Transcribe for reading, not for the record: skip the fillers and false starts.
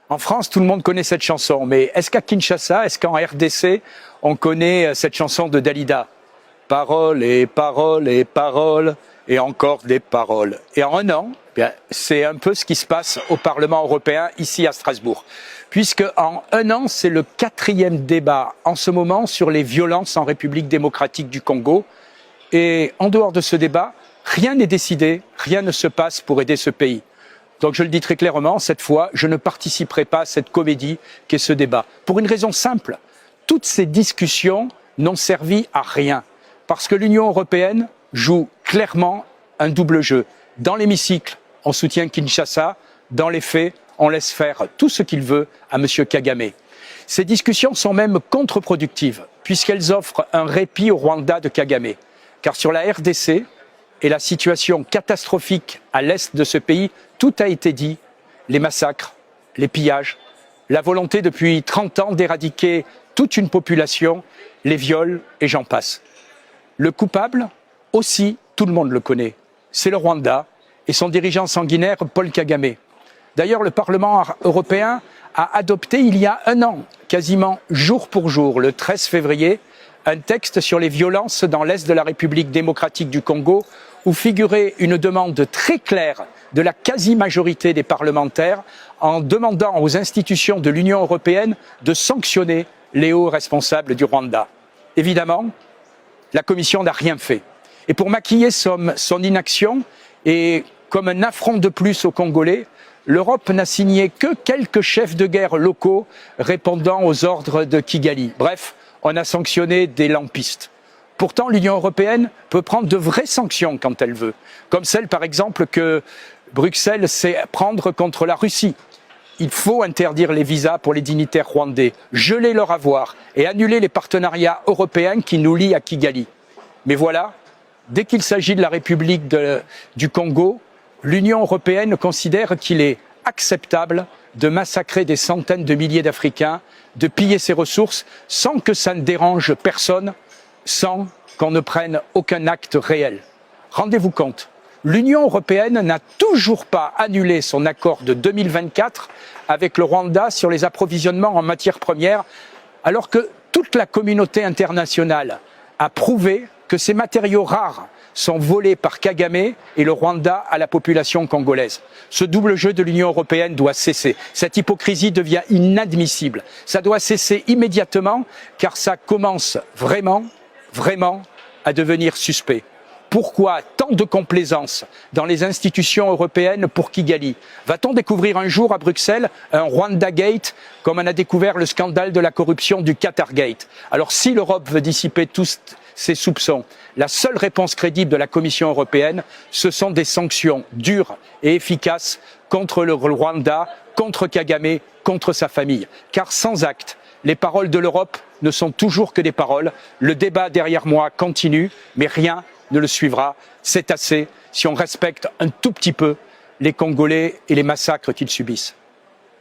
En France, tout le monde connaît cette chanson, mais est-ce qu'à Kinshasa, est-ce qu'en RDC, on connaît cette chanson de Dalida? Paroles et paroles et paroles et encore des paroles. Et en un an, c'est un peu ce qui se passe au Parlement européen, ici à Strasbourg. Puisque en un an, c'est le 4e débat en ce moment sur les violences en République démocratique du Congo. Et en dehors de ce débat, rien n'est décidé, rien ne se passe pour aider ce pays. Donc je le dis très clairement, cette fois, je ne participerai pas à cette comédie qu'est ce débat. Pour une raison simple, toutes ces discussions n'ont servi à rien. Parce que l'Union européenne joue clairement un double jeu. Dans l'hémicycle, on soutient Kinshasa. Dans les faits, on laisse faire tout ce qu'il veut à M. Kagame. Ces discussions sont même contre-productives, puisqu'elles offrent un répit au Rwanda de Kagame. Car sur la RDC et la situation catastrophique à l'est de ce pays, tout a été dit, les massacres, les pillages, la volonté depuis 30 ans d'éradiquer toute une population, les viols et j'en passe. Le coupable, aussi, tout le monde le connaît, c'est le Rwanda et son dirigeant sanguinaire Paul Kagame. D'ailleurs, le Parlement européen a adopté il y a un an, quasiment jour pour jour, le 13 février, un texte sur les violences dans l'est de la République démocratique du Congo, où figurait une demande très claire de la quasi-majorité des parlementaires en demandant aux institutions de l'Union européenne de sanctionner les hauts responsables du Rwanda. Évidemment, la Commission n'a rien fait. Et pour maquiller son inaction et comme un affront de plus aux Congolais, l'Europe n'a signé que quelques chefs de guerre locaux répondant aux ordres de Kigali. Bref, on a sanctionné des lampistes. Pourtant, l'Union européenne peut prendre de vraies sanctions quand elle veut, comme celle par exemple que Bruxelles sait prendre contre la Russie. Il faut interdire les visas pour les dignitaires rwandais, geler leur avoir et annuler les partenariats européens qui nous lient à Kigali. Mais voilà, dès qu'il s'agit de la République du Congo, l'Union européenne considère qu'il est acceptable de massacrer des centaines de milliers d'Africains, de piller ses ressources sans que ça ne dérange personne, sans qu'on ne prenne aucun acte réel. Rendez-vous compte, l'Union européenne n'a toujours pas annulé son accord de 2024 avec le Rwanda sur les approvisionnements en matières premières, alors que toute la communauté internationale a prouvé que ces matériaux rares sont volés par Kagame et le Rwanda à la population congolaise. Ce double jeu de l'Union européenne doit cesser. Cette hypocrisie devient inadmissible. Ça doit cesser immédiatement car ça commence vraiment à devenir suspect. Pourquoi tant de complaisance dans les institutions européennes pour Kigali? Va-t-on découvrir un jour à Bruxelles un Rwanda Gate comme on a découvert le scandale de la corruption du Qatar Gate? Alors si l'Europe veut dissiper tous ces soupçons, la seule réponse crédible de la Commission européenne, ce sont des sanctions dures et efficaces contre le Rwanda, contre Kagame, contre sa famille. Car sans acte, les paroles de l'Europe ne sont toujours que des paroles. Le débat derrière moi continue, mais rien ne le suivra. C'est assez si on respecte un tout petit peu les Congolais et les massacres qu'ils subissent.